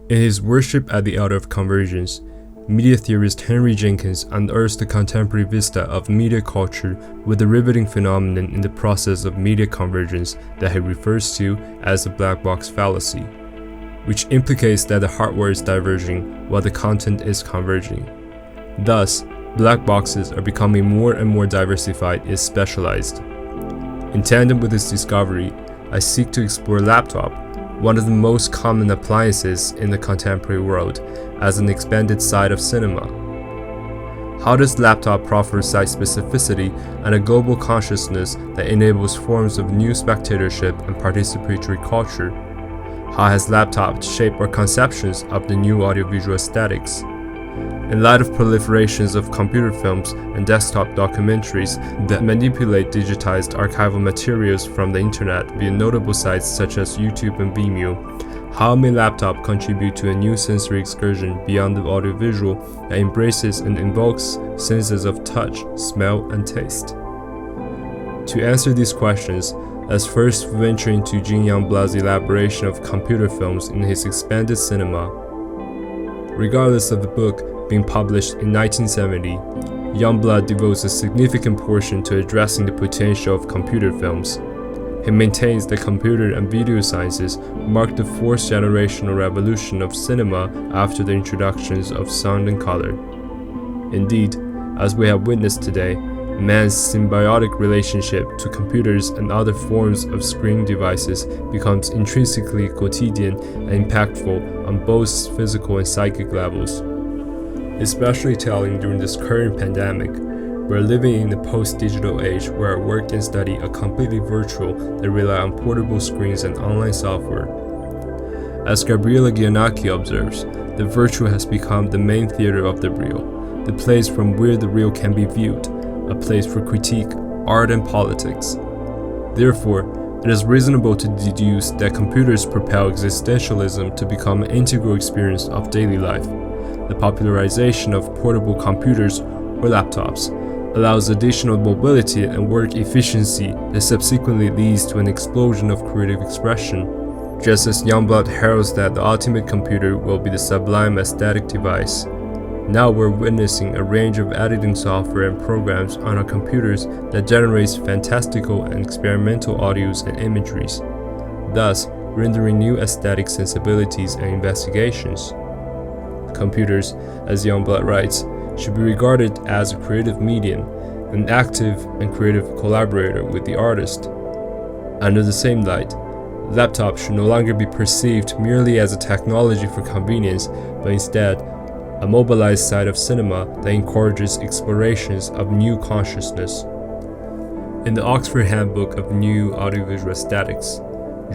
In his Worship at the Altar of Convergence, media theorist Henry Jenkins unearths the contemporary vista of media culture with the riveting phenomenon in the process of media convergence that he refers to as the black box fallacy, which implicates that the hardware is diverging while the content is converging. Thus, black boxes are becoming more and more diversified and specialized. In tandem with this discovery, I seek to explore laptop, one of the most common appliances in the contemporary world, as an expanded side of cinema. How does laptop proffer site specificity and a global consciousness that enables forms of new spectatorship and participatory culture? How has laptop shaped our conceptions of the new audiovisual aesthetics? In light of proliferations of computer films and desktop documentaries that manipulate digitized archival materials from the internet via notable sites such as YouTube and Vimeo, how may laptop contribute to a new sensory excursion beyond the audiovisual that embraces and invokes senses of touch, smell, and taste? To answer these questions, let's first venture into Jin Youngblood's elaboration of computer films in his expanded cinema. Regardless of the book being published in 1970, Youngblood devotes a significant portion to addressing the potential of computer films. He maintains that computer and video sciences marked the fourth generational revolution of cinema after the introductions of sound and color. Indeed, as we have witnessed today, man's symbiotic relationship to computers and other forms of screen devices becomes intrinsically quotidian and impactful on both physical and psychic levels. Especially telling during this current pandemic, we're living in a post-digital age where our work and study are completely virtual that rely on portable screens and online software. As Gabriela Giannacchi observes, the virtual has become the main theater of the real, the place from where the real can be viewed, a place for critique, art, and politics. Therefore, it is reasonable to deduce that computers propel existentialism to become an integral experience of daily life. The popularization of portable computers or laptops allows additional mobility and work efficiency that subsequently leads to an explosion of creative expression, just as Youngblood heralds that the ultimate computer will be the sublime aesthetic device. Now we're witnessing a range of editing software and programs on our computers that generates fantastical and experimental audios and imageries, thus rendering new aesthetic sensibilities and investigations. Computers, as Youngblood writes, should be regarded as a creative medium, an active and creative collaborator with the artist. Under the same light, laptops should no longer be perceived merely as a technology for convenience, but instead a mobilized side of cinema that encourages explorations of new consciousness. In the Oxford Handbook of New Audiovisual Aesthetics,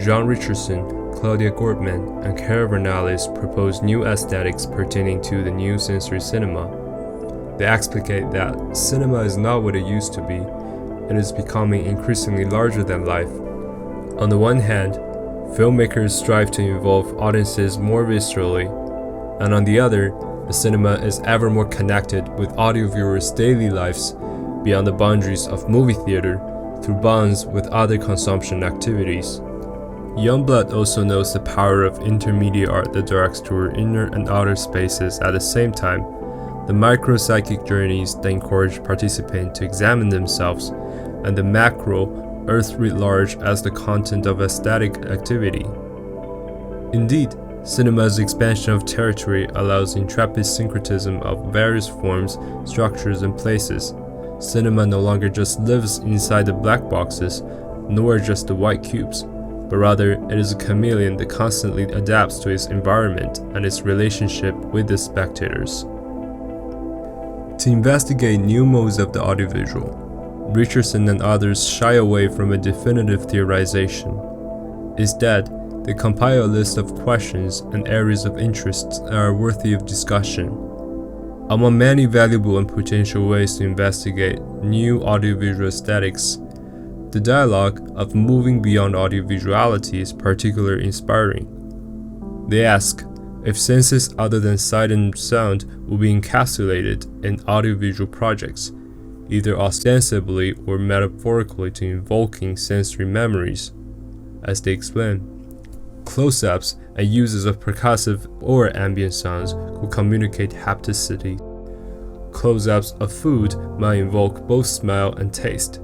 John Richardson, Claudia Gortman, and Cara Vernales propose new aesthetics pertaining to the new sensory cinema. They explicate that cinema is not what it used to be, it is becoming increasingly larger than life. On the one hand, filmmakers strive to involve audiences more viscerally, and on the other, the cinema is ever more connected with audio viewers' daily lives beyond the boundaries of movie theater through bonds with other consumption activities. Youngblood also knows the power of intermediate art that directs toward inner and outer spaces at the same time, the micro-psychic journeys that encourage participants to examine themselves, and the macro, earth writ large as the content of aesthetic activity. Indeed, cinema's expansion of territory allows intrepid syncretism of various forms, structures, and places. Cinema no longer just lives inside the black boxes, nor just the white cubes, but rather it is a chameleon that constantly adapts to its environment and its relationship with the spectators. To investigate new modes of the audiovisual, Richardson and others shy away from a definitive theorization. Instead, they compile a list of questions and areas of interest that are worthy of discussion. Among many valuable and potential ways to investigate new audiovisual aesthetics, the dialogue of moving beyond audiovisuality is particularly inspiring. They ask if senses other than sight and sound will be encapsulated in audiovisual projects, either ostensibly or metaphorically to invoking sensory memories. As they explain, close-ups and uses of percussive or ambient sounds could communicate hapticity. Close-ups of food might invoke both smell and taste.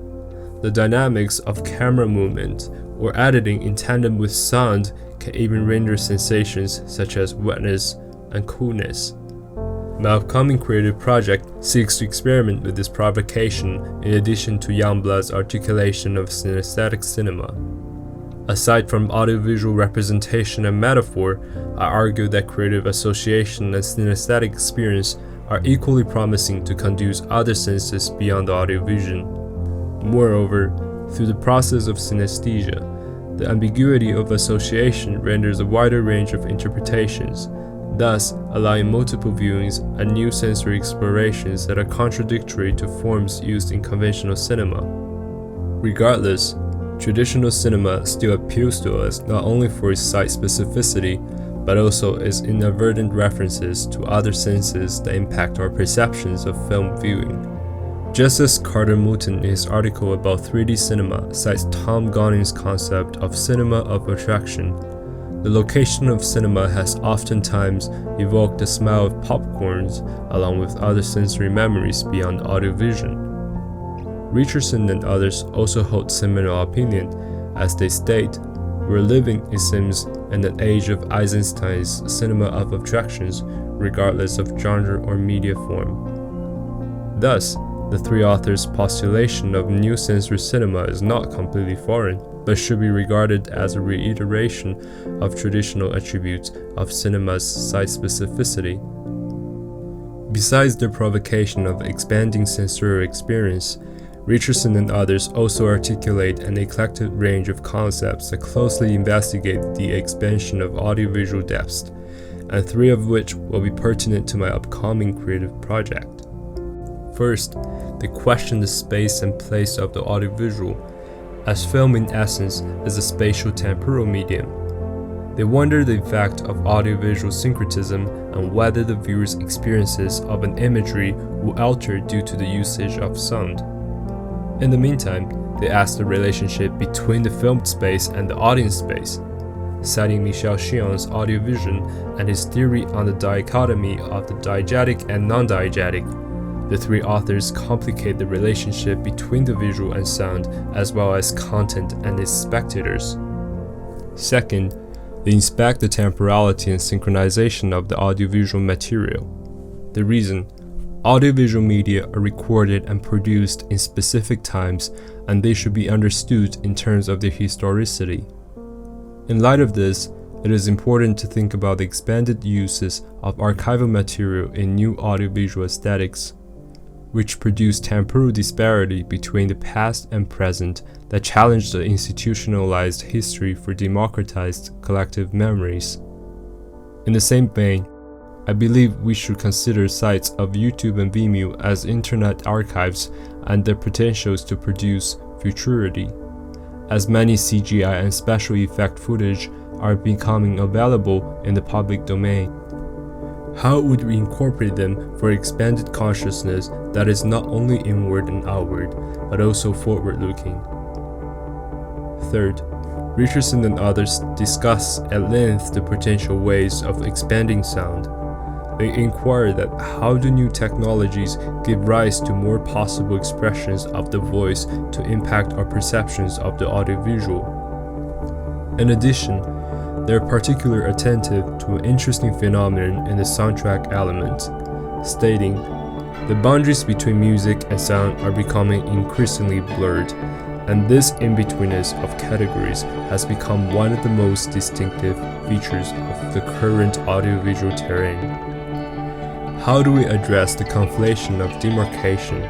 The dynamics of camera movement or editing in tandem with sound can even render sensations such as wetness and coolness. My upcoming creative project seeks to experiment with this provocation in addition to Youngblood's articulation of synesthetic cinema. Aside from audiovisual representation and metaphor, I argue that creative association and synesthetic experience are equally promising to conduce other senses beyond the audio-vision. Moreover, through the process of synesthesia, the ambiguity of association renders a wider range of interpretations, thus allowing multiple viewings and new sensory explorations that are contradictory to forms used in conventional cinema. Regardless, traditional cinema still appeals to us not only for its site specificity, but also its inadvertent references to other senses that impact our perceptions of film viewing. Just as Carter Moulton in his article about 3D cinema cites Tom Gonning's concept of cinema of attraction, the location of cinema has oftentimes evoked the smell of popcorns along with other sensory memories beyond audio-vision. Richardson and others also hold similar opinion, as they state, "We're living, it seems, in an age of Eisenstein's cinema of attractions, regardless of genre or media form." Thus, the three authors' postulation of new sensory cinema is not completely foreign, but should be regarded as a reiteration of traditional attributes of cinema's site specificity. Besides their provocation of expanding sensorial experience, Richardson and others also articulate an eclectic range of concepts that closely investigate the expansion of audiovisual depths, and three of which will be pertinent to my upcoming creative project. First, they question the space and place of the audiovisual, as film in essence is a spatial temporal medium. They wonder the effect of audiovisual syncretism and whether the viewer's experiences of an imagery will alter due to the usage of sound. In the meantime, they ask the relationship between the filmed space and the audience space. Citing Michel Chion's audiovision and his theory on the dichotomy of the diegetic and non-diegetic, the three authors complicate the relationship between the visual and sound, as well as content and its spectators. Second, they inspect the temporality and synchronization of the audiovisual material. The reason: audiovisual media are recorded and produced in specific times, and they should be understood in terms of their historicity. In light of this, it is important to think about the expanded uses of archival material in new audiovisual aesthetics, which produce temporal disparity between the past and present that challenge the institutionalized history for democratized collective memories. In the same vein, I believe we should consider sites of YouTube and Vimeo as internet archives and their potentials to produce futurity, as many CGI and special effect footage are becoming available in the public domain. How would we incorporate them for expanded consciousness that is not only inward and outward, but also forward-looking? Third, Richardson and others discuss at length the potential ways of expanding sound. They inquire that how do new technologies give rise to more possible expressions of the voice to impact our perceptions of the audiovisual. In addition, they are particularly attentive to an interesting phenomenon in the soundtrack element, stating, "The boundaries between music and sound are becoming increasingly blurred, and this in-betweenness of categories has become one of the most distinctive features of the current audiovisual terrain." How do we address the conflation of demarcation?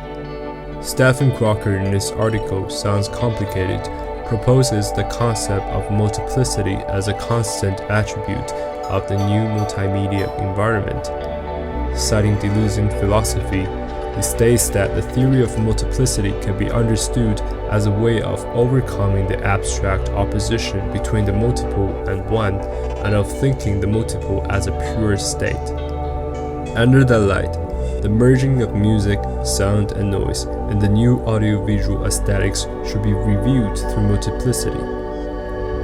Stephen Crocker in his article Sounds Complicated proposes the concept of multiplicity as a constant attribute of the new multimedia environment. Citing Deleuzean philosophy, he states that the theory of multiplicity can be understood as a way of overcoming the abstract opposition between the multiple and one, and of thinking the multiple as a pure state. Under that light, the merging of music, sound, and noise in the new audiovisual aesthetics should be reviewed through multiplicity.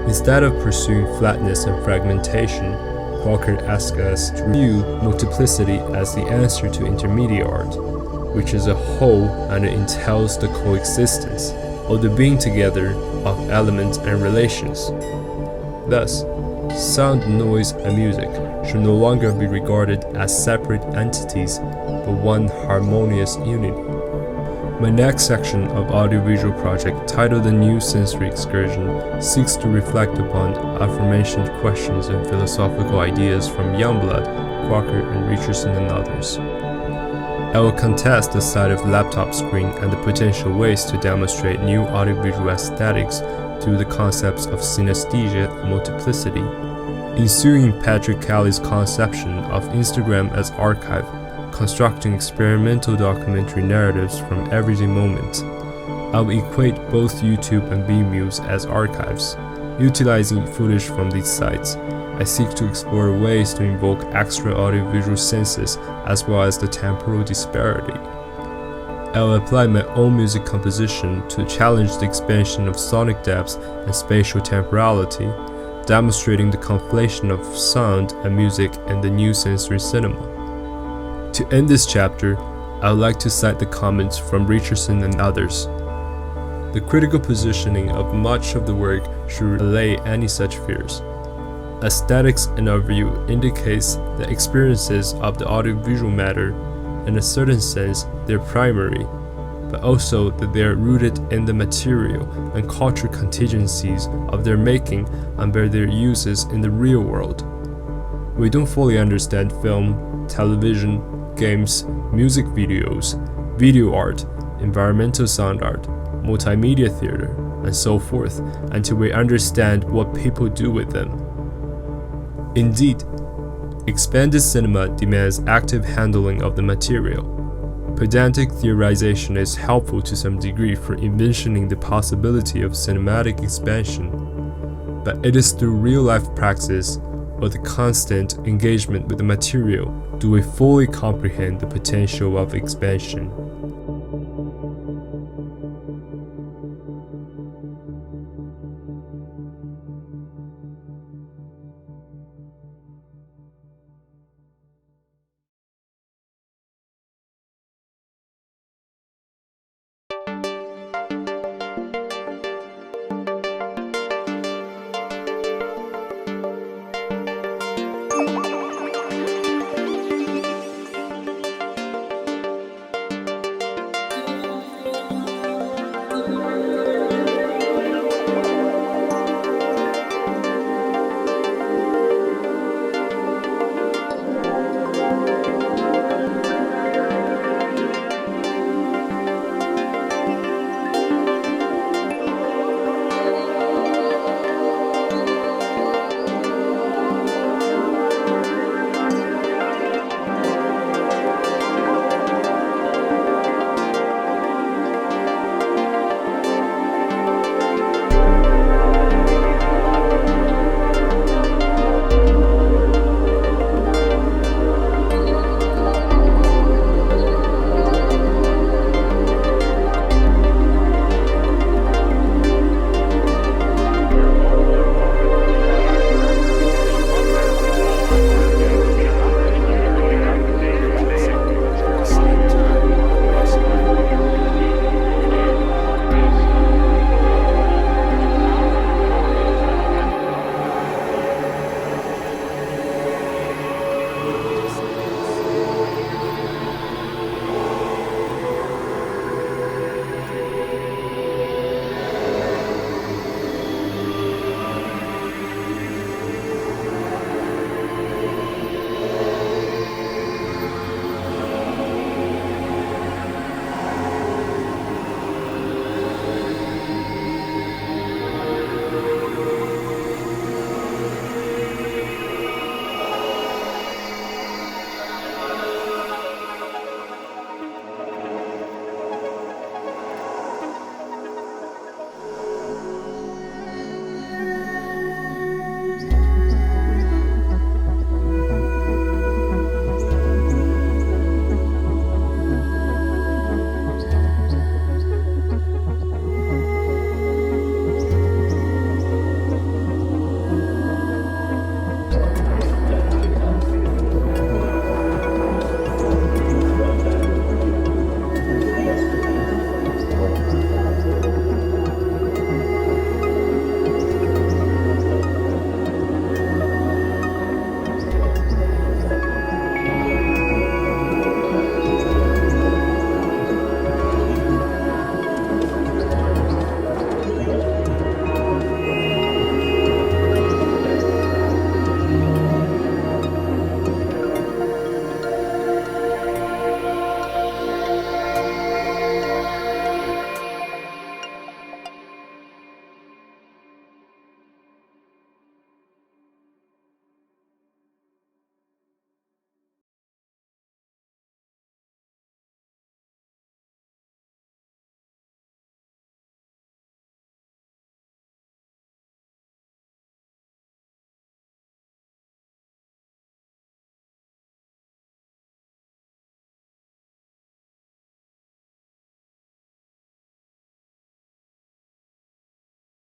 Instead of pursuing flatness and fragmentation, Walker asks us to view multiplicity as the answer to intermediate art, which is a whole and it entails the coexistence, or the being together of elements and relations. Thus, sound, noise, and music should no longer be regarded as separate entities, but one harmonious unity. My next section of audiovisual project, titled The New Sensory Excursion, seeks to reflect upon aforementioned questions and philosophical ideas from Youngblood, Crocker, and Richardson and others. I will contest the side of laptop screen and the potential ways to demonstrate new audiovisual aesthetics through the concepts of synesthesia and multiplicity. Ensuing Patrick Kelly's conception of Instagram as archive, constructing experimental documentary narratives from everyday moments. I will equate both YouTube and BMuse as archives. Utilizing footage from these sites, I seek to explore ways to invoke extra audiovisual senses as well as the temporal disparity. I will apply my own music composition to challenge the expansion of sonic depths and spatial temporality, demonstrating the conflation of sound and music in the new sensory cinema. To end this chapter, I would like to cite the comments from Richardson and others. The critical positioning of much of the work should allay any such fears. Aesthetics, in our view, indicates the experiences of the audiovisual matter. In a certain sense, they're primary, but also that they are rooted in the material and cultural contingencies of their making and bear their uses in the real world. We don't fully understand film, television, games, music videos, video art, environmental sound art, multimedia theater, and so forth until we understand what people do with them. Indeed, expanded cinema demands active handling of the material. Pedantic theorization is helpful to some degree for envisioning the possibility of cinematic expansion, but it is through real-life praxis or the constant engagement with the material do we fully comprehend the potential of expansion.